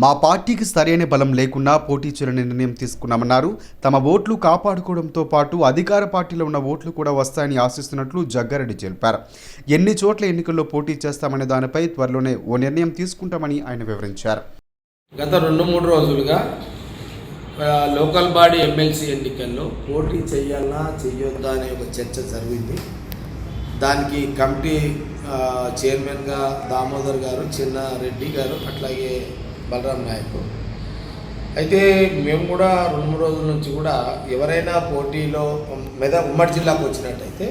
మా పార్టీకి సరైన బలం లేకున్నా పోటీ చేయాలని నిర్ణయం తీసుకున్నామన్నారు. తమ ఓట్లు కాపాడుకోవడంతో పాటు అధికార పార్టీలో ఉన్న ఓట్లు కూడా వస్తాయని ఆశిస్తున్నట్లు జగ్గారెడ్డి తెలిపారు. ఎన్ని చోట్ల ఎన్నికల్లో పోటీ చేస్తామనే దానిపై త్వరలోనే ఓ నిర్ణయం తీసుకుంటామని ఆయన వివరించారు. గత 2-3 రోజులుగా లోకల్ బాడీ ఎమ్మెల్సీ ఎన్నికల్లో పోటీ చేయాలా చేయొద్దా అనే ఒక చర్చ జరిగింది. దానికి కమిటీ చైర్మన్గా దామోదర్ గారు, చిన్నారెడ్డి గారు, అట్లాగే బలరాం నాయక్. అయితే మేము కూడా 2-3 రోజుల నుంచి కూడా ఎవరైనా పోటీలో ఉమ్మడి జిల్లాకు వచ్చినట్టయితే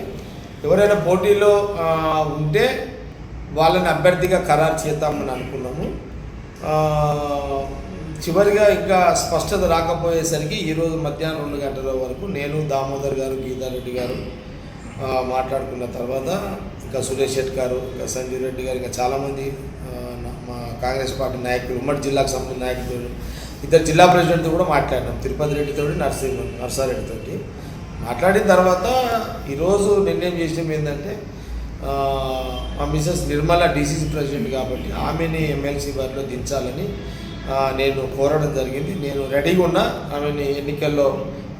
ఎవరైనా పోటీలో ఉంటే వాళ్ళని అభ్యర్థిగా ఖరారు చేద్దామని అనుకున్నాము. చివరిగా ఇంకా స్పష్టత రాకపోయేసరికి ఈరోజు మధ్యాహ్నం 2 గంటల వరకు నేను, దామోదర్ గారు, గీతారెడ్డి గారు మాట్లాడుకున్న తర్వాత ఇంకా సురేష్ శెట్టి గారు, ఇంకా సంజీవ్ రెడ్డి గారు, ఇంకా చాలామంది మా కాంగ్రెస్ పార్టీ నాయకులు, ఉమ్మడి జిల్లాకు సంబంధించిన నాయకులు, ఇద్దరు జిల్లా ప్రెసిడెంట్తో కూడా మాట్లాడినాం. తిరుపతి రెడ్డితో, నర్సారెడ్డితోటి మాట్లాడిన తర్వాత ఈరోజు నిర్ణయం చేసినాం ఏంటంటే, మా మిసెస్ నిర్మల డీసీసీ ప్రెసిడెంట్ కాబట్టి ఆమెని ఎమ్మెల్సీ వారిలో దించాలని నేను కోరడం జరిగింది. నేను రెడీగా ఉన్నా, ఆమెని ఎన్నికల్లో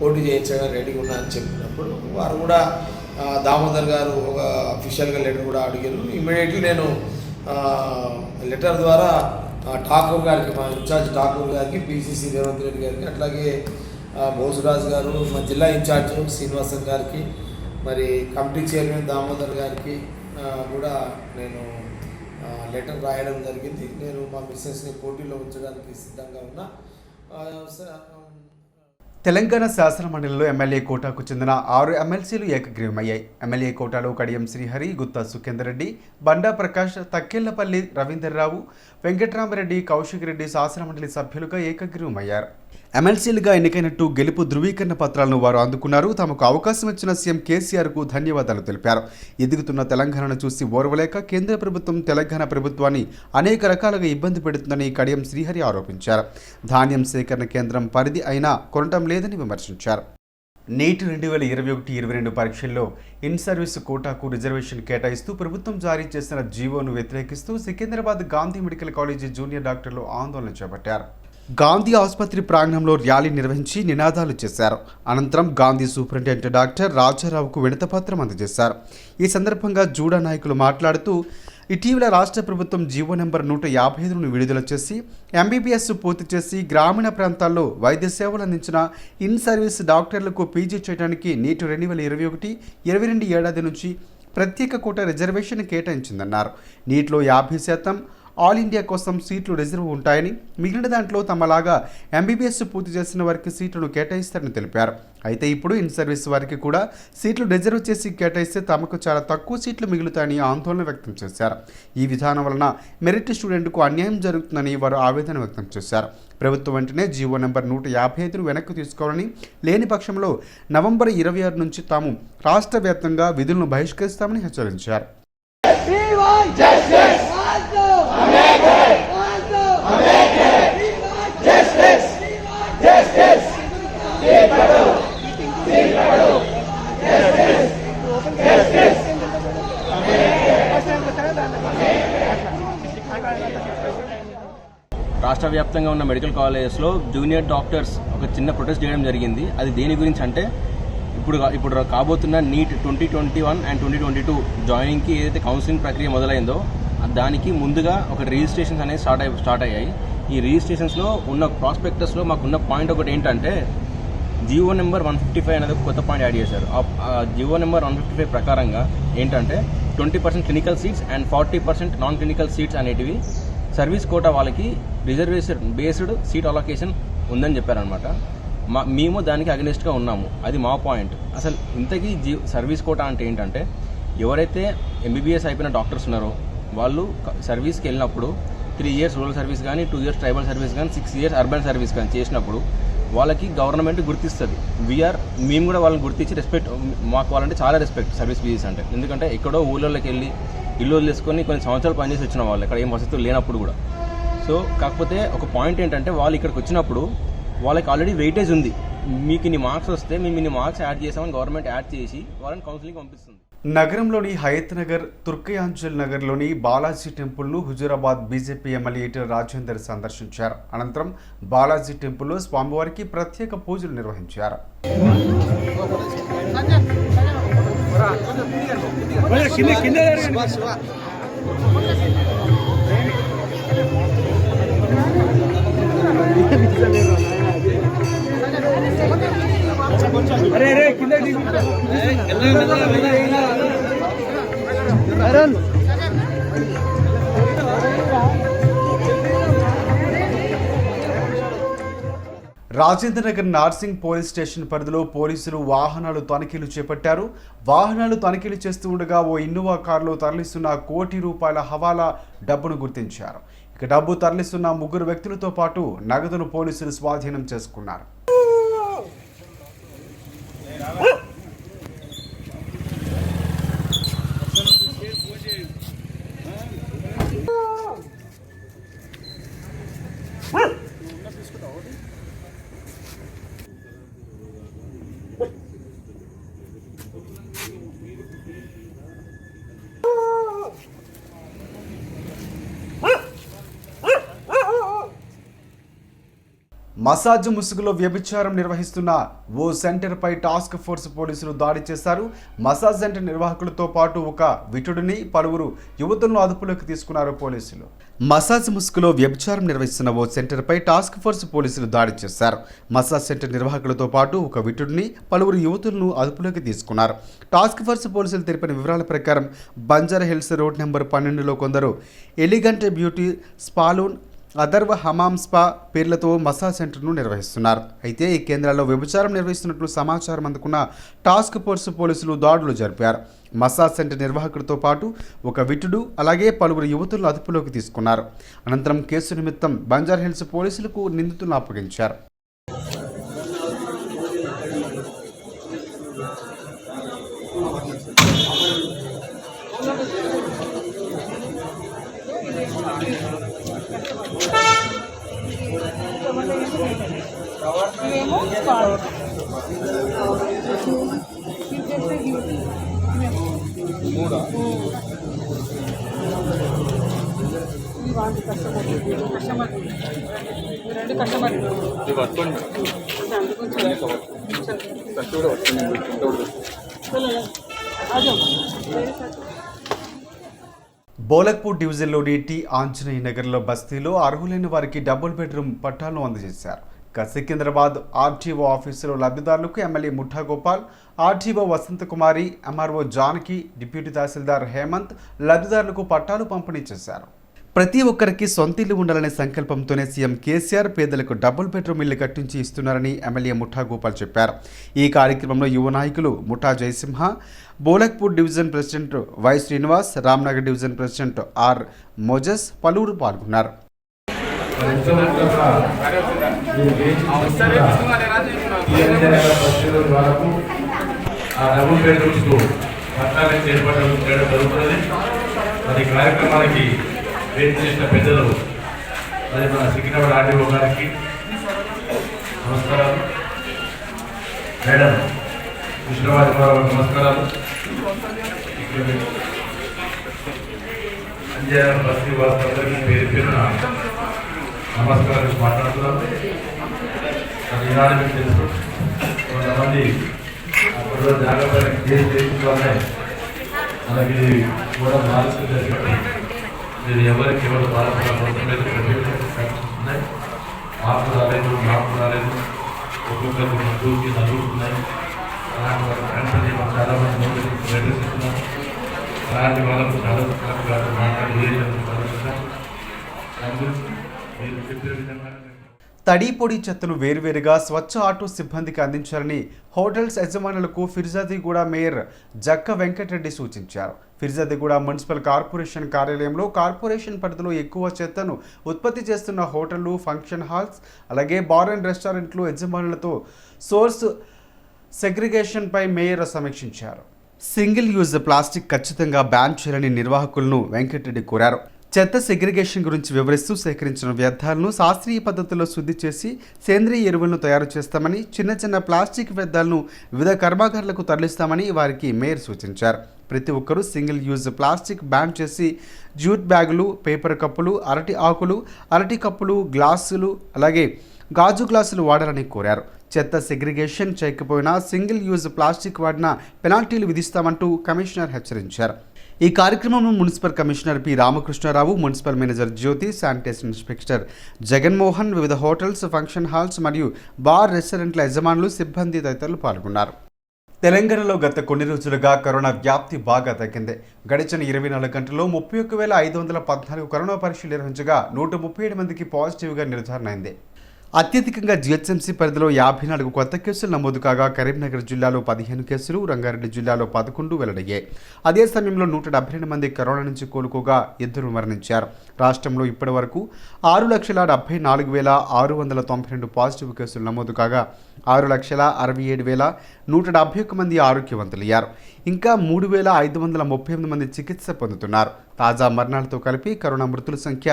పోటీ చేయించడానికి రెడీగా ఉన్నా అని చెప్పినప్పుడు వారు కూడా దామోదర్ గారు ఒక అఫీషియల్గా లెటర్ కూడా అడిగారు. ఇమ్మీడియట్లీ నేను లెటర్ ద్వారా ఠాకూర్ గారికి, మా ఇన్ఛార్జ్ ఠాకూర్ గారికి, పిసిసి రేవంత్ రెడ్డి గారికి, అట్లాగే బోసురాజు గారు, మా జిల్లా ఇన్ఛార్జ్ శ్రీనివాసన్ గారికి, మరి కమిటీ చైర్మన్ దామోదర్ గారికి కూడా నేను లెటర్ రాయడం జరిగింది. నేను మా మిస్సెస్ని పోటీలో ఉంచడానికి సిద్ధంగా ఉన్నా. తెలంగాణ శాసనమండలిలో ఎమ్మెల్యే కోటాకు చెందిన 6 ఎమ్మెల్సీలు ఏకగ్రీవమయ్యాయి. ఎమ్మెల్యే కోటాలో కడియం శ్రీహరి, గుత్తా సుఖేందర్ రెడ్డి, బండా ప్రకాష్, తక్కెళ్లపల్లి రవీందర్రావు, వెంకట్రామరెడ్డి, కౌశిక్ రెడ్డి శాసనమండలి సభ్యులుగా ఏకగ్రీవమయ్యారు. ఎమ్మెల్సీలుగా ఎన్నికైనట్టు గెలుపు ధృవీకరణ పత్రాలను వారు అందుకున్నారు. తమకు అవకాశం ఇచ్చిన సీఎం కేసీఆర్కు ధన్యవాదాలు తెలిపారు. ఎదుగుతున్న తెలంగాణను చూసి ఓర్వలేక కేంద్ర ప్రభుత్వం తెలంగాణ ప్రభుత్వాన్ని అనేక రకాలుగా ఇబ్బంది పెడుతుందని కడియం శ్రీహరి ఆరోపించారు. ధాన్యం సేకరణ కేంద్రం పరిధి అయినా కొనటం లేదని విమర్శించారు. నీట్ 2021-22 పరీక్షల్లో ఇన్ సర్వీస్ కోటాకు రిజర్వేషన్ కేటాయిస్తూ ప్రభుత్వం జారీ చేసిన జీవోను వ్యతిరేకిస్తూ Secunderabad Gandhi medical college junior డాక్టర్లు ఆందోళన చేపట్టారు. గాంధీ ఆసుపత్రి ప్రాంగణంలో ర్యాలీ నిర్వహించి నినాదాలు చేశారు. అనంతరం గాంధీ సూపరింటెండెంట్ డాక్టర్ రాజారావుకు వినతిపత్రం అందజేశారు. ఈ సందర్భంగా జూడా నాయకులు మాట్లాడుతూ, ఇటీవల రాష్ట్ర ప్రభుత్వం జీవో నెంబర్ 155ను విడుదల చేసి ఎంబీబీఎస్ పూర్తి చేసి గ్రామీణ ప్రాంతాల్లో వైద్య సేవలు అందించిన ఇన్ సర్వీస్ డాక్టర్లకు పీజీ చేయడానికి నీట్ 2021-22 ఏడాది నుంచి ప్రత్యేక కోటా రిజర్వేషన్ కేటాయించిందన్నారు. నీట్లో 50% ఆల్ ఇండియా కోసం సీట్లు రిజర్వ్ ఉంటాయని, మిగిలిన దాంట్లో తమలాగా ఎంబీబీఎస్ పూర్తి చేసిన వారికి సీట్లను కేటాయిస్తారని తెలిపారు. అయితే ఇప్పుడు ఇన్ సర్వీస్ వారికి కూడా సీట్లు రిజర్వ్ చేసి కేటాయిస్తే తమకు చాలా తక్కువ సీట్లు మిగులుతాయని ఆందోళన వ్యక్తం చేశారు. ఈ విధానం వలన మెరిట్ స్టూడెంట్కు అన్యాయం జరుగుతుందని వారు ఆవేదన వ్యక్తం చేశారు. ప్రభుత్వం వెంటనే జీవో నెంబర్ 155ను వెనక్కి తీసుకోవాలని, లేని పక్షంలో నవంబర్ 26 నుంచి తాము రాష్ట్ర వ్యాప్తంగా విధులను బహిష్కరిస్తామని హెచ్చరించారు. రాష్ట్ర వ్యాప్తంగా ఉన్న మెడికల్ కాలేజెస్లో జూనియర్ డాక్టర్స్ ఒక చిన్న ప్రొటెస్ట్ చేయడం జరిగింది. అది దేని గురించి అంటే, ఇప్పుడు కాబోతున్న నీట్ 2021 and 2022 జాయినింగ్కి ఏదైతే కౌన్సిలింగ్ ప్రక్రియ మొదలైందో దానికి ముందుగా ఒక రిజిస్ట్రేషన్స్ అనేది స్టార్ట్ అయ్యాయి. ఈ రిజిస్ట్రేషన్స్లో ఉన్న ప్రాస్పెక్టస్లో మాకున్న పాయింట్ ఒకటి ఏంటంటే, జీవో నెంబర్ 155 అనేది ఒక కొత్త పాయింట్ యాడ్ చేశారు. ఆ జీవో నెంబర్ 155 ప్రకారంగా ఏంటంటే 20% clinical seats and 40% non clinical seats అనేటివి సర్వీస్ కోటా వాళ్ళకి రిజర్వేషన్ బేస్డ్ సీట్ అలొకేషన్ ఉందని చెప్పారనమాట. మేము దానికి అగెనిస్ట్గా ఉన్నాము. అది మా పాయింట్. అసలు ఇంతకీ సర్వీస్ కోటా అంటే ఏంటంటే, ఎవరైతే ఎంబీబీఎస్ అయిపోయిన డాక్టర్స్ ఉన్నారో వాళ్ళు సర్వీస్కి వెళ్ళినప్పుడు 3 years రూరల్ సర్వీస్ కానీ, 2 years ట్రైబల్ సర్వీస్ కానీ, 6 years అర్బన్ సర్వీస్ కానీ చేసినప్పుడు వాళ్ళకి గవర్నమెంట్ గుర్తిస్తుంది. మేము కూడా వాళ్ళని గుర్తించి రెస్పెక్ట్, మాకు వాళ్ళంటే చాలా రెస్పెక్ట్ సర్వీస్ బీజీస్ అంటే. ఎందుకంటే ఎక్కడో ఊళ్ళోకి వెళ్ళి ఇల్లు వదిలేసుకొని కొన్ని సంవత్సరాలు పనిచేసి వచ్చిన వాళ్ళు, ఇక్కడ ఏం వసతులు లేనప్పుడు కూడా. సో కాకపోతే ఒక పాయింట్ ఏంటంటే, వాళ్ళు ఇక్కడికి వచ్చినప్పుడు వాళ్ళకి ఆల్రెడీ వెయిటేజ్ ఉంది. మీకు ఇన్ని మార్క్స్ వస్తే మేము ఇన్ని మార్క్స్ యాడ్ చేసామని గవర్నమెంట్ యాడ్ చేసి వాళ్ళని కౌన్సిలింగ్ పంపిస్తుంది. నగరంలోని హయత్ నగర్, తుర్కయాంజల్ నగర్లోని బాలాజీ టెంపుల్ను హుజూరాబాద్ బీజేపీ ఎమ్మెల్యే ఈటెల రాజేందర్ సందర్శించారు. అనంతరం బాలాజీ టెంపుల్లో స్వామివారికి ప్రత్యేక పూజలు నిర్వహించారు. రాజేంద్ర నగర్ నార్సింగ్ పోలీస్ స్టేషన్ పరిధిలో పోలీసులు వాహనాలు తనిఖీలు చేపట్టారు. వాహనాలు తనిఖీలు చేస్తూ ఉండగా ఓ ఇన్నోవా కారులో తరలిస్తున్న ₹1 కోటి హవాలా డబ్బును గుర్తించారు. ఇక డబ్బు తరలిస్తున్న 3 వ్యక్తులతో పాటు నగదును పోలీసులు స్వాధీనం చేసుకున్నారు. మసాజ్ ముసుగులో వ్యభిచారం నిర్వహిస్తున్న ఓ సెంటర్పై టాస్క్ ఫోర్స్ పోలీసులు దాడి చేశారు. మసాజ్ సెంటర్ నిర్వాహకులతో పాటు ఒక విటుడిని, పలువురు యువతులను అదుపులోకి తీసుకున్నారు పోలీసులు. మసాజ్ ముసుగులో వ్యభిచారం నిర్వహిస్తున్న ఓ సెంటర్పై టాస్క్ ఫోర్స్ పోలీసులు దాడి చేశారు. మసాజ్ సెంటర్ నిర్వాహకులతో పాటు ఒక విటుడిని, పలువురు యువతులను అదుపులోకి తీసుకున్నారు. టాస్క్ ఫోర్స్ పోలీసులు తెలిపిన వివరాల ప్రకారం బంజారా హిల్స్ రోడ్ నెంబర్ 12లో కొందరు ఎలిగెంట్ బ్యూటీ స్పాలూన్, అదర్వ హమామ్ స్పా పేర్లతో మసాజ్ సెంటర్ను నిర్వహిస్తున్నారు. అయితే ఈ కేంద్రాల్లో వ్యభిచారం నిర్వహిస్తున్నట్లు సమాచారం అందుకున్న టాస్క్ ఫోర్స్ పోలీసులు దాడులు జరిపారు. మసాజ్ సెంటర్ నిర్వాహకుడితో పాటు ఒక విటుడు, అలాగే పలువురు యువతులను అదుపులోకి తీసుకున్నారు. అనంతరం కేసు నిమిత్తం బంజారా హిల్స్ పోలీసులకు నిందితులను అప్పగించారు. బోలక్పూర్ డివిజన్లోని టి ఆంజనేయ నగర్లో బస్తీలో అర్హులైన వారికి డబుల్ బెడ్రూమ్ పట్టాలను అందజేశారు. సికింద్రాబాద్ ఆర్టీఓ ఆఫీసులో లబ్ధిదారులకు MLA Mutha Gopal, RTO Vasanthakumari, MRO Janaki, deputy tahsildar Hemanth లబ్ధిదారులకు పట్టాలు పంపిణీ చేశారు. ప్రతి ఒక్కరికి సొంత ఇల్లు ఉండాలనే సంకల్పంతోనే సీఎం కేసీఆర్ పేదలకు డబుల్ బెడ్రూమ్ ఇల్లు కట్టించి ఇస్తున్నారని ఎమ్మెల్యే ముఠా గోపాల్ చెప్పారు. ఈ కార్యక్రమంలో యువ నాయకులు Mutha Jayasimha, Bholakpur division president Y Srinivas, Ramnagar division president R Moses పలువురు పాల్గొన్నారు. కార్యక్రమానికి వేచి చేసిన పెద్దలు మరి మన సికింద్రాబాద్ ఆర్టీఓ గారికి నమస్కారాలు, మేడం కృష్ణవారి గారికి నమస్కారాలు, అంజన బస్తీ వారందరికీ పేరు పేరున నమస్కారాలు మాట్లాడుతున్నాను. అది ఈనాడు మీకు తెలుసు, కొంతమంది అప్పుడు జాగ్రత్త కేసు చేయించుకోవాలనే మనకి కూడా బాధ్యత జరిగింది. మీరు ఎవరికి ఎవరు బాధపడాలి, మాకు రాలేదు, ఒక్కొక్కరికి ముగ్గురికి నలుగుతున్నాయి. అలాంటి వాళ్ళకి చాలామంది నోటీసులు నిర్వహిస్తున్నారు. అలాంటి వాళ్ళకు చాలా మాట్లాడి మీరు చెప్పే విధంగా తడి పొడి చెత్తను వేరువేరుగా స్వచ్ఛ ఆటో సిబ్బందికి అందించాలని హోటల్స్ యజమానులకు ఫిర్జాదిగూడ మేయర్ జక్క వెంకటరెడ్డి సూచించారు. ఫిర్జాదిగూడ మున్సిపల్ కార్పొరేషన్ కార్యాలయంలో కార్పొరేషన్ పరిధిలో ఎక్కువ చెత్తను ఉత్పత్తి చేస్తున్న హోటళ్లు, ఫంక్షన్ హాల్స్, అలాగే బార్ అండ్ రెస్టారెంట్లు యజమానులతో సోర్స్ సెగ్రిగేషన్పై మేయర్ సమీక్షించారు. సింగిల్ యూజ్ ప్లాస్టిక్ ఖచ్చితంగా బ్యాన్ చేయాలని నిర్వాహకులను వెంకటరెడ్డి కోరారు. చెత్త సెగ్రిగేషన్ గురించి వివరిస్తూ సేకరించిన వ్యర్థాలను శాస్త్రీయ పద్ధతిలో శుద్ధి చేసి సేంద్రీయ ఎరువులను తయారు చేస్తామని, చిన్న చిన్న ప్లాస్టిక్ వ్యర్థాలను వివిధ కర్మాగారాలకు తరలిస్తామని వారికి మేయర్ సూచించారు. ప్రతి ఒక్కరూ సింగిల్ యూజ్ ప్లాస్టిక్ బ్యాన్ చేసి జూట్ బ్యాగులు, పేపర్ కప్పులు, అరటి ఆకులు, అరటి కప్పులు, గ్లాసులు అలాగే గాజు గ్లాసులు వాడాలని కోరారు. చెత్త సెగ్రిగేషన్ చేయకపోయినా సింగిల్ యూజ్ ప్లాస్టిక్ వాడిన పెనాల్టీలు విధిస్తామంటూ కమిషనర్ హెచ్చరించారు. ఈ కార్యక్రమంలో municipal commissioner P Ramakrishnarao, municipal manager Jyothi, sanitation inspector Jaganmohan, వివిధ హోటల్స్, ఫంక్షన్ హాల్స్ మరియు బార్, రెస్టారెంట్ల యజమానులు, సిబ్బంది తదితరులు పాల్గొన్నారు. తెలంగాణలో గత కొన్ని రోజులుగా కరోనా వ్యాప్తి బాగా తగ్గింది. గడిచిన 24 గంటల్లో 31,514 కరోనా పరీక్షలు నిర్వహించగా 137 మందికి పాజిటివ్గా నిర్ధారణ అయింది. అత్యధికంగా జిహెచ్ఎంసీ పరిధిలో 54 కొత్త కేసులు నమోదు కాగా కరీంనగర్ జిల్లాలో 15 కేసులు, రంగారెడ్డి జిల్లాలో 11 వెల్లడయ్యాయి. అదే సమయంలో 172 మంది కరోనా నుంచి కోలుకోగా 2 మరణించారు. రాష్ట్రంలో ఇప్పటి వరకు 6,74,692 పాజిటివ్ కేసులు నమోదు కాగా 6,67,171 మంది ఆరోగ్యవంతులయ్యారు. ఇంకా 3,538 మంది చికిత్స పొందుతున్నారు. తాజా మరణాలతో కలిపి కరోనా మృతుల సంఖ్య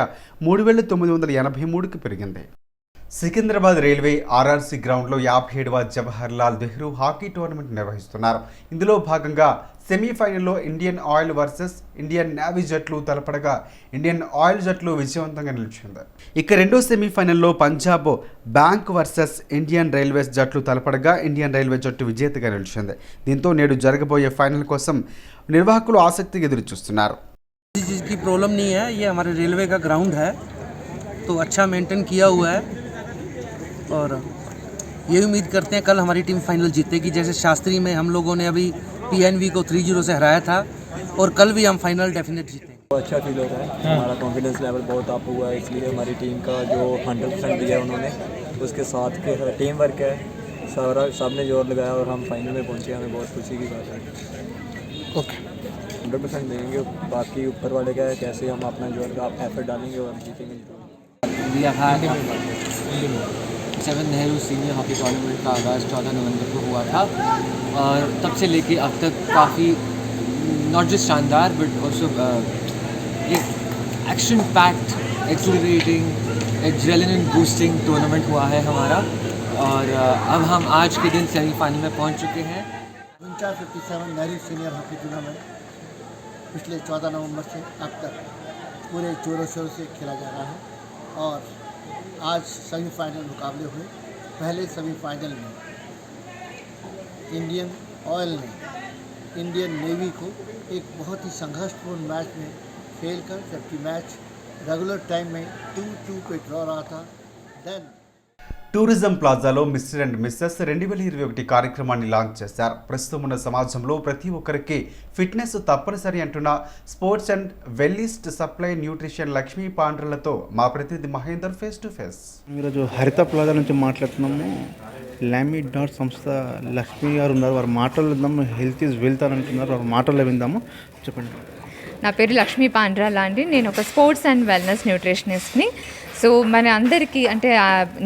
3,983కి పెరిగింది. సికింద్రాబాద్ రైల్వే ఆర్ఆర్సీ గ్రౌండ్లో 57వ జవహర్ లాల్ నెహ్రూ హాకీ టోర్నమెంట్ నిర్వహిస్తున్నారు. ఇందులో భాగంగా సెమీఫైనల్లో Indian Oil versus Indian Navy జట్లు తలపడగా ఇండియన్ ఆయిల్ జట్లు విజయవంతంగా నిలిచింది. ఇక రెండో సెమీఫైనల్లో Punjab bank versus Indian Railways జట్లు తలపడగా ఇండియన్ రైల్వే జట్టు విజేతగా నిలిచింది. దీంతో నేడు జరగబోయే ఫైనల్ కోసం నిర్వాహకులు ఆసక్తిగా ఎదురుచూస్తున్నారు. की प्रॉब्लम नहीं है, ये हमारे रेलवे का ग्राउंड है तो अच्छा मेंटेन किया हुआ है और ये उम्मीद करते हैं कल हमारी टीम फाइनल जीतेगी. जैसे शास्त्री में हम लोगों ने अभी PNV को 3-0 से हराया था और कल भी हम फाइनल डेफिनेट जीतेंगे. अच्छा फील हो रहा है. हमारा कॉन्फिडेंस लेवल बहुत अप हुआ है, इसलिए हमारी टीम का जो 100% दिया है उन्होंने, उसके साथ के टीम वर्क है, सब ने जोर लगाया और हम फाइनल में पहुंचे. हमें बहुत खुशी की बात है. ओके 100% देंगे. बाकी ऊपर वाले का है कैसे हम अपना जोर का एफर्ट डालेंगे और हम जीतेंगे. We have had 7 Nehru senior hockey tournament का आगाज़ 14 नवंबर को हुआ था और तब से लेके अब तक काफ़ी नॉट जस्ट शानदार बट ऑल्सो एक action packed, accelerating, adrenaline boosting tournament हुआ है हमारा और अब हम आज के दिन सेमीफाइनल में पहुंच चुके हैं. 57 नेहरू सीनियर हॉकी टूर्नामेंट पिछले 14 नवंबर से अब तक पूरे जोरों शोरों से खेला जा रहा है और आज सेमीफाइनल मुकाबले हुए. पहले सेमीफाइनल में इंडियन ऑयल ने इंडियन नेवी को एक बहुत ही संघर्षपूर्ण मैच में फेल कर, जबकि मैच रेगुलर टाइम में 2-2 पे ड्रॉ रहा था. देन టూరిజం ప్లాజాలో మిస్టర్ అండ్ మిస్సెస్ 2021 కార్యక్రమాన్ని లాంచ్ చేశారు. ప్రస్తుతం ఉన్న సమాజంలో ప్రతి ఒక్కరికి ఫిట్నెస్ తప్పనిసరి అంటున్న sports and wellness supply nutrition Lakshmi పాండ్రలతో మా ప్రతినిధి మహేందర్ ఫేస్ టు ఫేస్. ఈరోజు హరిత ప్లాజా నుంచి మాట్లాడుతున్నాము. లామీ డాట్ సంస్థ లక్ష్మీ గారు ఉన్నారు. వారి మాటలు విందాము. హెల్త్ ఈజ్ వెల్త్ అని అంటున్నారు. వారి మాటల్లో విందాము. చెప్పండి. నా పేరు లక్ష్మీ పాండ్రాల అండి. నేను ఒక స్పోర్ట్స్ అండ్ వెల్నెస్ న్యూట్రిషనిస్ట్ని. సో మన అందరికీ అంటే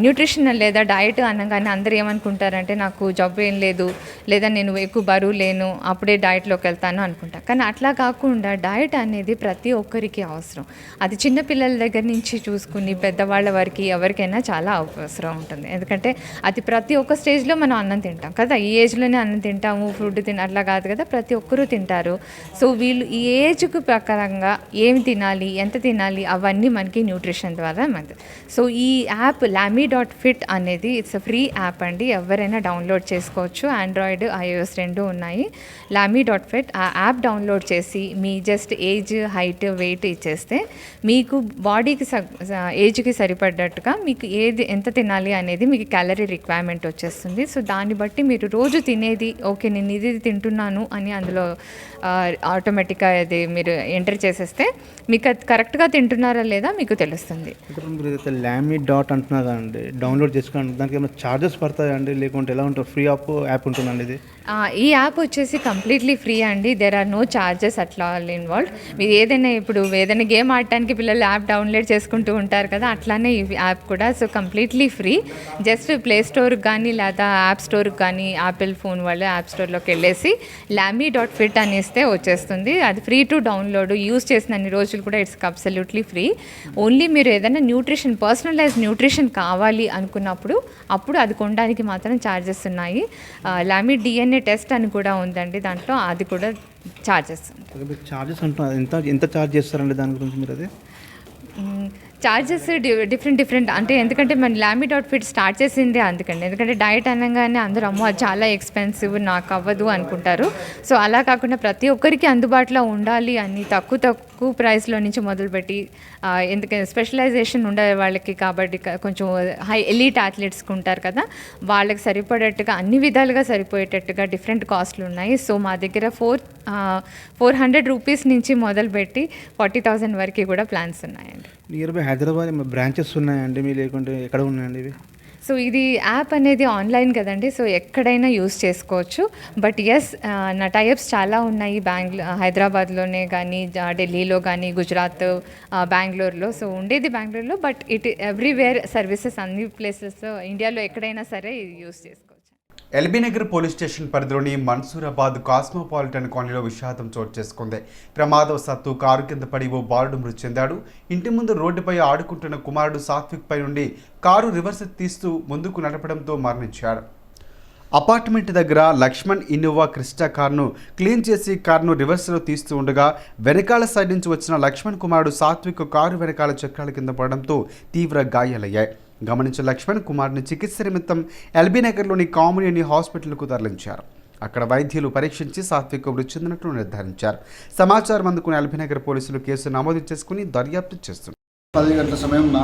న్యూట్రిషన్ లేదా డయట్ అనగానే అందరూ ఏమనుకుంటారంటే నాకు జబ్బు ఏం లేదు, లేదా నేను ఎక్కువ బరువు లేను, అప్పుడే డయట్లోకి వెళ్తాను అనుకుంటా. కానీ అట్లా కాకుండా డయట్ అనేది ప్రతి ఒక్కరికి అవసరం. అది చిన్నపిల్లల దగ్గర నుంచి చూసుకుని పెద్దవాళ్ళ వరకు ఎవరికైనా చాలా అవసరం ఉంటుంది. ఎందుకంటే అది ప్రతి ఒక్క స్టేజ్లో మనం అన్నం తింటాం కదా. ఈ ఏజ్లోనే అన్నం తింటాము, ఫుడ్ అట్లా కాదు కదా, ప్రతి ఒక్కరూ తింటారు. సో వీళ్ళు ఈ ఏజ్కు ప్రకారంగా ఏమి తినాలి, ఎంత తినాలి, అవన్నీ మనకి న్యూట్రిషన్ ద్వారా సో ఈ యాప్ lamy.fit అనేది ఇట్స్ ఫ్రీ యాప్ అండి. ఎవరైనా డౌన్లోడ్ చేసుకోవచ్చు. ఆండ్రాయిడ్, iOS 2 ఉన్నాయి. lamy.fit ఆ యాప్ డౌన్లోడ్ చేసి మీ జస్ట్ ఏజ్, హైట్, వెయిట్ ఇచ్చేస్తే మీకు బాడీకి ఏజ్కి సరిపడ్డట్టుగా మీకు ఏది ఎంత తినాలి అనేది మీకు క్యాలరీ రిక్వైర్మెంట్ వచ్చేస్తుంది. సో దాన్ని బట్టి మీరు రోజు తినేది ఓకే నేను ఇది తింటున్నాను అని అందులో ఆటోమేటిక్గా అది మీరు ఎంటర్ చేసేస్తే మీకు అది కరెక్ట్గా తింటున్నారా లేదా మీకు తెలుస్తుంది. మీరు ఏదైతే లామీ డాట్ అంటున్నారు అండి, డౌన్లోడ్ చేసుకోండి. దానికి ఏమైనా ఛార్జెస్ పడతాయండి లేకుంటే ఎలా ఉంటుంది? ఫ్రీ యాప్ ఉంటుందండి ఇది? ఈ యాప్ వచ్చేసి కంప్లీట్లీ ఫ్రీ అండి. దేర్ ఆర్ నో ఛార్జెస్ అట్లా ఇన్వాల్వ్డ్. మీరు ఏదైనా ఇప్పుడు ఏదైనా గేమ్ ఆడటానికి పిల్లలు యాప్ డౌన్లోడ్ చేసుకుంటూ ఉంటారు కదా, అట్లానే ఈ యాప్ కూడా. So completely free. Just play స్టోర్కి కానీ లేదా యాప్ స్టోర్కి కానీ యాపిల్ ఫోన్ వాళ్ళు యాప్ స్టోర్లోకి వెళ్ళేసి lamy.fit అని ఇస్తే వచ్చేస్తుంది. అది ఫ్రీ టు డౌన్లోడ్. యూజ్ చేసిన అన్ని రోజులు కూడా ఇట్స్ అబ్సల్యూట్లీ ఫ్రీ. ఓన్లీ మీరు ఏదైనా న్యూట్రిషన్, పర్సనలైజ్ న్యూట్రిషన్ కావాలి అనుకున్నప్పుడు అప్పుడు అది కొనడానికి మాత్రం ఛార్జెస్ ఉన్నాయి. lamy DNA డిఎన్ఏ టెస్ట్ అని కూడా ఉందండి దాంట్లో, అది కూడా ఛార్జెస్ ఉంటాయి. చార్జెస్ అంటున్నారు, ఎంత ఛార్జ్ చేస్తారండి దాని గురించి మీరు? అదే ఛార్జెస్ డిఫరెంట్ అంటే ఎందుకంటే మన లామిడ్ అవుట్ఫిట్ స్టార్ట్ చేసిందే అందుకండి. ఎందుకంటే డైట్ అనగానే అందరూ అమ్మో అది చాలా ఎక్స్పెన్సివ్ నాకు అవ్వదు అనుకుంటారు. సో అలా కాకుండా ప్రతి ఒక్కరికి అందుబాటులో ఉండాలి అని తక్కువ ప్రైస్లో నుంచి మొదలుపెట్టి, ఎందుకంటే స్పెషలైజేషన్ ఉండే వాళ్ళకి కాబట్టి కొంచెం హై ఎలీట్ అథ్లెట్స్కి ఉంటారు కదా, వాళ్ళకి సరిపడేట్టుగా అన్ని విధాలుగా సరిపోయేటట్టుగా డిఫరెంట్ కాస్ట్లు ఉన్నాయి. సో మా దగ్గర 400 రూపీస్ నుంచి మొదలుపెట్టి 40,000 వరకు కూడా ప్లాన్స్ ఉన్నాయండి. నియర్ బై హైదరాబాద్ బ్రాంచెస్ ఉన్నాయండి మీ, లేకుంటే ఎక్కడ ఉన్నాయండి ఇవి? సో ఇది యాప్ అనేది ఆన్లైన్ కదండి, సో ఎక్కడైనా యూస్ చేసుకోవచ్చు. బట్ ఎస్, నా టైప్స్ చాలా ఉన్నాయి హైదరాబాద్లోనే కానీ, ఢిల్లీలో కానీ, గుజరాత్, బెంగళూరులో. సో ఉండేది బెంగళూరులో, బట్ ఎవ్రీవేర్ సర్వీసెస్ అన్ని ప్లేసెస్ ఇండియాలో ఎక్కడైనా సరే ఇది యూస్ చేసుకోవచ్చు. ఎల్బీ నగర్ పోలీస్ స్టేషన్ పరిధిలోని మన్సూరాబాద్ కాస్మోపాలిటన్ కాలనీలో విషాదం చోటు చేసుకుంది. ప్రమాదవశాత్తు కారు కింద పడి ఓ బాలుడు మృతి చెందాడు. ఇంటి ముందు రోడ్డుపై ఆడుకుంటున్న కుమారుడు సాత్విక్ పై నుండి కారు రివర్స్ తీస్తూ ముందుకు నడపడంతో మరణించాడు. అపార్ట్మెంట్ దగ్గర లక్ష్మణ్ ఇన్నోవా క్రిస్టా కారును క్లీన్ చేసి కారును రివర్స్లో తీస్తూ ఉండగా వెనకాల సైడ్ నుంచి వచ్చిన లక్ష్మణ్ కుమారుడు సాత్విక్ కారు వెనకాల చక్రాల కింద పడడంతో తీవ్ర గాయాలయ్యాయి. గమనించిన లక్ష్మణ్ కుమార్ని చికిత్స నిమిత్తం ఎల్బీ నగర్లోని కామినీ హాస్పిటల్కు తరలించారు. అక్కడ వైద్యులు పరీక్షించి సాత్విక్ మృతి చెందినట్లు నిర్ధారించారు. సమాచారం అందుకుని ఎల్బీ నగర్ పోలీసులు కేసు నమోదు చేసుకుని దర్యాప్తు చేస్తున్నారు. 10 గంటల సమయంలో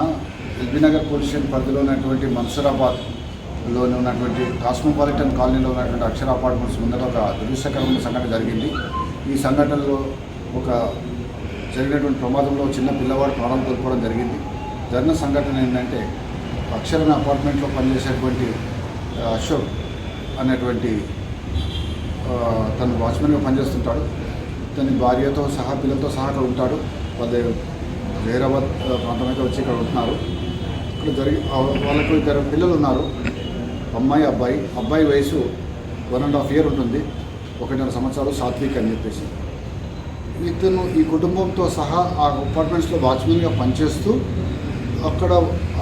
ఎల్బీ నగర్ పోలీస్ స్టేషన్ పరిధిలో ఉన్నటువంటి మన్సూరాబాద్లోని ఉన్నటువంటి కాస్మోపాలిటన్ కాలనీలో ఉన్నటువంటి అక్షర అపార్ట్మెంట్స్ ముందర ఒక దురదృష్టకరమైన సంఘటన జరిగింది. ఈ సంఘటనలో జరిగినటువంటి ప్రమాదంలో చిన్న పిల్లవాడు ప్రాణం కోల్పోవడం జరిగింది. జరిగిన సంఘటన ఏంటంటే, అక్షర అపార్ట్మెంట్లో పనిచేసేటువంటి అశోక్ అనేటువంటి తను వాచ్మెన్గా పనిచేస్తుంటాడు. తన భార్యతో సహా పిల్లలతో సహా అక్కడ ఉంటాడు. వాళ్ళు హైదరాబాద్ ప్రాంతం అయితే వచ్చి ఇక్కడ ఉంటున్నారు. ఇక్కడ వాళ్ళకు 2 పిల్లలు ఉన్నారు, అమ్మాయి అబ్బాయి. అబ్బాయి వయసు 1.5 year ఉంటుంది, 1.5 సంవత్సరాలు, సాత్విక్ అని చెప్పేసి. ఇతను ఈ కుటుంబంతో సహా ఆ అపార్ట్మెంట్స్లో వాచ్మెన్గా పనిచేస్తూ అక్కడ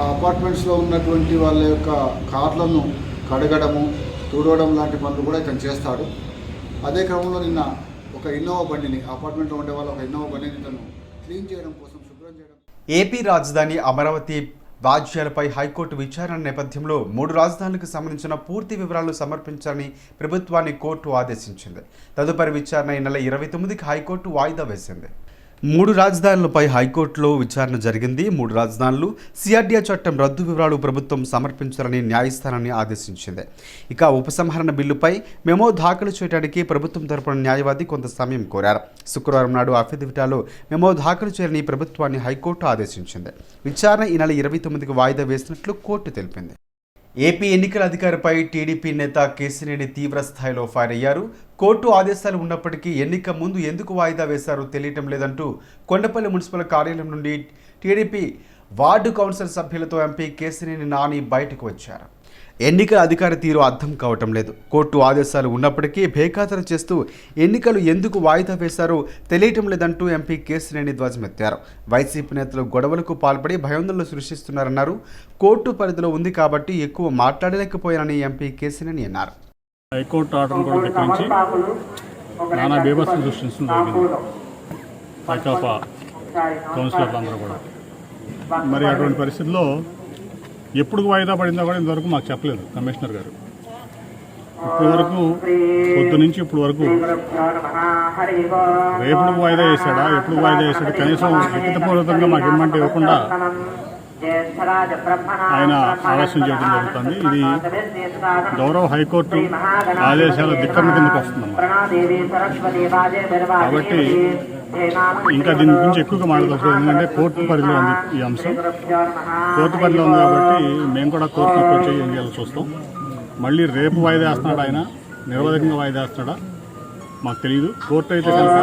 ఆ అపార్ట్మెంట్స్లో ఉన్నటువంటి వాళ్ళ యొక్క కార్లను కడగడము, తుడవడం లాంటి పనులు కూడా ఇతను చేస్తాడు. అదే క్రమంలో నిన్న ఒక ఇన్నోవా బండిని, అపార్ట్మెంట్లో ఉండే వాళ్ళ ఒక ఇన్నోవా బండిని ఇతను క్లీన్ చేయడం కోసం, శుభ్రం చేయడం. ఏపీ రాజధాని అమరావతి వాజ్యాలపై హైకోర్టు విచారణ నేపథ్యంలో 3 రాజధానులకు సంబంధించిన పూర్తి వివరాలు సమర్పించాలని ప్రభుత్వాన్ని కోర్టు ఆదేశించింది. తదుపరి విచారణ ఈ నెల 29కి హైకోర్టు వాయిదా వేసింది. 3 రాజధానులపై హైకోర్టులో విచారణ జరిగింది. 3 రాజధానులు సిఆర్డీఏ చట్టం రద్దు వివరాలు ప్రభుత్వం సమర్పించాలని న్యాయస్థానాన్ని ఆదేశించింది. ఇక ఉపసంహరణ బిల్లుపై మెమో దాఖలు చేయడానికి ప్రభుత్వం తరపున న్యాయవాది కొంత సమయం కోరారు. శుక్రవారం నాడు అఫిడవిటాలో మెమో దాఖలు చేయాలని ప్రభుత్వాన్ని హైకోర్టు ఆదేశించింది. విచారణ ఈ నెల 29కి వాయిదా వేసినట్లు కోర్టు తెలిపింది. ఏపీ ఎన్నికల అధికారిపై టీడీపీ నేత కేశినేని తీవ్ర స్థాయిలో ఫైర్ అయ్యారు. కోర్టు ఆదేశాలు ఉన్నప్పటికీ ఎన్నిక ముందు ఎందుకు వాయిదా వేశారో తెలియటం లేదంటూ కొండపల్లి మున్సిపల్ కార్యాలయం నుండి టీడీపీ వార్డు కౌన్సిల్ సభ్యులతో ఎంపీ కేశినేని నాని బయటకు వచ్చారు. ఎన్నికల అధికారి తీరు అర్థం కావటం లేదు. కోర్టు ఆదేశాలు ఉన్నప్పటికీ బేఖాతరు చేస్తూ ఎన్నికలు ఎందుకు వాయిదా వేశారో తెలియటం లేదంటూ ఎంపీ కేశినేని ధ్వజమెత్తారు. వైసీపీ నేతలు గొడవలకు పాల్పడి భయాందోళనలు సృష్టిస్తున్నారన్నారు. కోర్టు పరిధిలో ఉంది కాబట్టి ఎక్కువ మాట్లాడలేకపోయారని ఎంపీ కేశినేని అన్నారు. హైకోర్టు ఆర్డర్ కూడా ధిక్కరించి నానా బీభత్సం సృష్టిస్తుంది వైకాపా కౌన్సిలర్లందరూ కూడా. మరి అటువంటి పరిస్థితుల్లో ఎప్పుడు వాయిదా పడిందో కూడా ఇంతవరకు మాకు చెప్పలేదు కమిషనర్ గారు. ఇప్పటి వరకు పొద్దు నుంచి ఇప్పుడు వరకు రేపు వాయిదా వేశాడా, ఎప్పుడు వాయిదా వేశాడు, కనీసం లిఖితపూర్వకంగా మాకు ఇమ్మంటే ఇవ్వకుండా ఆయన ఆలస్యం చేయడం జరుగుతుంది. ఇది గౌరవ హైకోర్టు ఆదేశాల ధిక్కరణ కిందకు వస్తుందన్నమాట. కాబట్టి ఇంకా దీని గురించి ఎక్కువగా మాట్లాడుతుంది. ఎందుకంటే కోర్టు పరిధిలో ఉంది ఈ అంశం. కోర్టు పరిధిలో ఉంది కాబట్టి మేము కూడా కోర్టును అప్రోచ్ చేసి ఏం చేయాలో చూస్తాం. మళ్ళీ రేపు వాయిదా వేస్తున్నాడు ఆయన, నిరవధికంగా వాయిదా వేస్తున్నాడా, మాకు తెలియదు. కోర్టు అయితే కనుక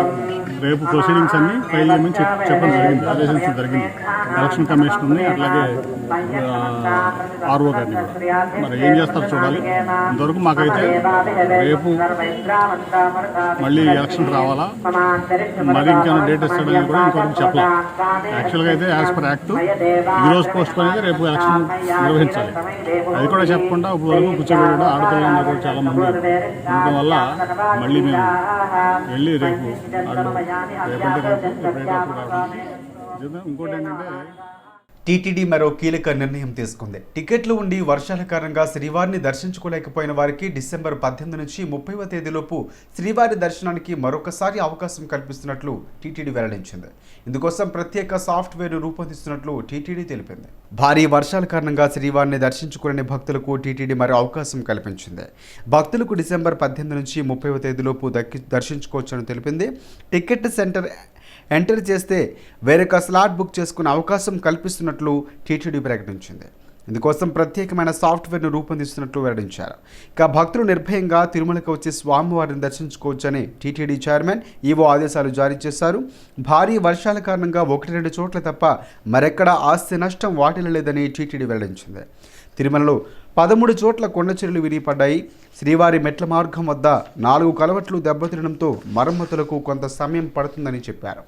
రేపు ప్రొసీడింగ్స్ అన్నీ ఫైల్ చేయమని చెప్పడం జరిగింది, ఆదేశించడం జరిగింది ఎలక్షన్ కమిషనర్ని, అట్లాగే ఆర్ఓ గారిని కూడా. మరి ఏం చేస్తారో చూడాలి. ఇంతవరకు మాకైతే రేపు మళ్ళీ ఎలక్షన్ రావాలా, మరి ఇంకేమైనా డేట్ ఇస్తాడని కూడా ఇంతవరకు చెప్పలేదు. యాక్చువల్గా అయితే యాజ్ పర్ యాక్ట్ ఈరోజు పోస్ట్ పోన్ అయితే రేపు ఎలక్షన్ నిర్వహించాలి. అది కూడా చెప్పకుండా ఇప్పుడు వరకు కూర్చోబెట్టి ఆడపిల్లలు కూడా చాలా మంది ఉండటం వల్ల మళ్ళీ మేము వెళ్ళి రేపు ఇంకోటి ఏంటంటే టీటీడీ మరో కీలక నిర్ణయం తీసుకుంది. టికెట్లు ఉండి వర్షాల కారణంగా శ్రీవారిని దర్శించుకోలేకపోయిన వారికి డిసెంబర్ 18 నుంచి 30వ తేదీలోపు శ్రీవారి దర్శనానికి మరొకసారి అవకాశం కల్పిస్తున్నట్లు టీటీడీ వెల్లడించింది. ఇందుకోసం ప్రత్యేక సాఫ్ట్వేర్ను రూపొందిస్తున్నట్లు టీటీడీ తెలిపింది. భారీ వర్షాల కారణంగా శ్రీవారిని దర్శించుకునే భక్తులకు టీటీడీ మరో అవకాశం కల్పించింది. భక్తులకు డిసెంబర్ 18 నుంచి 30వ తేదీలోపు దర్శించుకోవచ్చని తెలిపింది. టికెట్ సెంటర్ ఎంటర్ చేస్తే వేరొక స్లాట్ బుక్ చేసుకునే అవకాశం కల్పిస్తున్నట్లు టీటీడీ ప్రకటించింది. ఇందుకోసం ప్రత్యేకమైన సాఫ్ట్వేర్ను రూపొందిస్తున్నట్లు వెల్లడించారు. ఇక భక్తులు నిర్భయంగా తిరుమలకు వచ్చి స్వామివారిని దర్శించుకోవచ్చని టీటీడీ చైర్మన్ ఈవో ఆదేశాలు జారీ చేశారు. భారీ వర్షాల కారణంగా 1-2 చోట్ల తప్ప మరెక్కడా ఆస్తి నష్టం వాటిల్లలేదని టీటీడీ వెల్లడించింది. తిరుమలలో 13 చోట్ల కొండచెరువులు విరిగిపడ్డాయి. శ్రీవారి మెట్ల మార్గం వద్ద 4 కలవట్లు దెబ్బతినడంతో మరమ్మతులకు కొంత సమయం పడుతుందని చెప్పారు.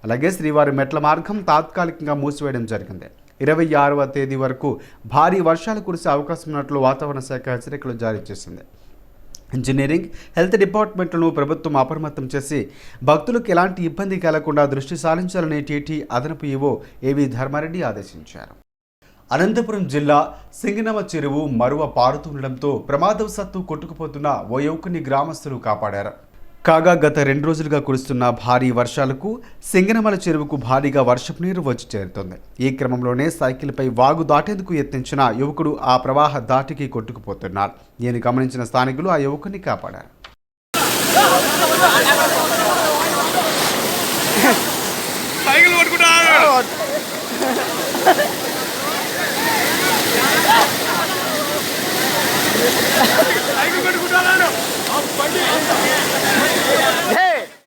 అలాగే శ్రీవారి మెట్ల మార్గం తాత్కాలికంగా మూసివేయడం జరిగింది. 26వ తేదీ వరకు భారీ వర్షాలు కురిసే అవకాశం ఉన్నట్లు వాతావరణ శాఖ హెచ్చరికలు జారీ చేసింది. ఇంజనీరింగ్, హెల్త్ డిపార్ట్మెంట్లను ప్రభుత్వం అప్రమత్తం చేసి భక్తులకు ఎలాంటి ఇబ్బంది కలగకుండా దృష్టి సారించాలని టీటీ అదనపు ఈవో ఏవి ధర్మారెడ్డి ఆదేశించారు. అనంతపురం జిల్లా సింగనమ చెరువు మరువ పారుతుండడంతో ప్రమాదవశాత్తు కొట్టుకుపోతున్న ఓ యువకుని గ్రామస్తులు కాపాడారు. కాగా గత 2 రోజులుగా కురుస్తున్న భారీ వర్షాలకు సింగనమల చెరువుకు భారీగా వర్షపు నీరు వచ్చి చేరుతోంది. ఈ క్రమంలోనే సైకిల్పై వాగు దాటేందుకు యత్నించిన యువకుడు ఆ ప్రవాహ దాటికి కొట్టుకుపోతున్నారు. దీన్ని గమనించిన స్థానికులు ఆ యువకుని కాపాడారు.